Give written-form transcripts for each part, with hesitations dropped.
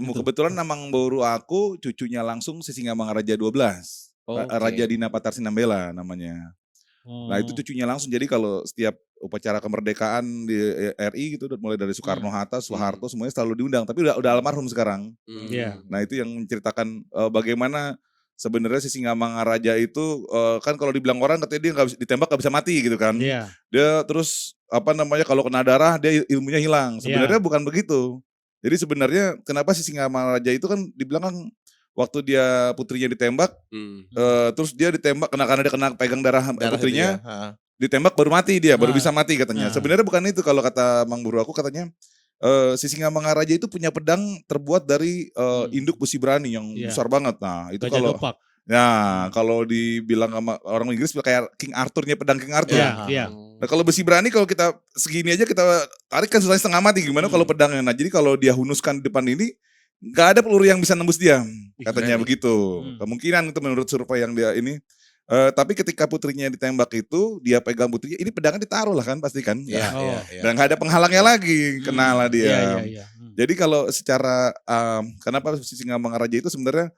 ketemu. Gitu. Kebetulan Namangboru aku cucunya langsung Sisingamangaraja 12. Raja Oke. Dinata Tarsinambela namanya. Nah itu Oh. cucunya langsung, jadi kalau setiap upacara kemerdekaan di RI gitu, mulai dari Soekarno, Hatta, Soeharto semuanya selalu diundang, tapi udah almarhum sekarang. Iya. Nah itu yang menceritakan bagaimana sebenarnya Sisingamangaraja itu kan kalau dibilang orang katanya dia ditembak gak bisa mati gitu kan. Iya. Dia terus kalau kena darah dia ilmunya hilang. Sebenarnya Iya. bukan begitu. Jadi sebenarnya kenapa Sisingamangaraja itu kan dibilang kan waktu dia putrinya ditembak, terus dia ditembak karena dia kena pegang darah Darah itu putrinya, ya, heeh. ditembak baru mati dia, baru bisa mati katanya. Nah. Sebenarnya bukan itu kalau kata Mang Guru aku, katanya Sisingamangaraja itu punya pedang terbuat dari induk besi berani yang Iya. besar banget. Nah itu Gajah kalau Gepak. kalau dibilang sama orang Inggris kayak King Arthurnya, pedang King Arthur. Iya, iya. Nah kalau besi berani kalau kita segini aja kita tarik kan susahnya setengah mati, gimana kalau pedangnya. Nah jadi kalau dia hunuskan di depan ini, gak ada peluru yang bisa nembus dia, katanya Berani. begitu. Kemungkinan itu menurut survei yang dia ini. Tapi ketika putrinya ditembak itu, dia pegang putrinya, ini pedangnya ditaruh lah kan pasti kan. Iya, iya, iya. Dan gak ada penghalangnya lagi, kena lah dia. Iya. Jadi kalau secara kenapa Sisingamangaraja itu sebenarnya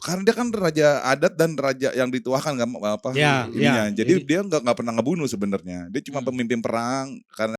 karena dia kan raja adat dan raja yang dituakan ininya. Jadi dia nggak pernah ngebunuh sebenarnya. Dia cuma pemimpin perang karena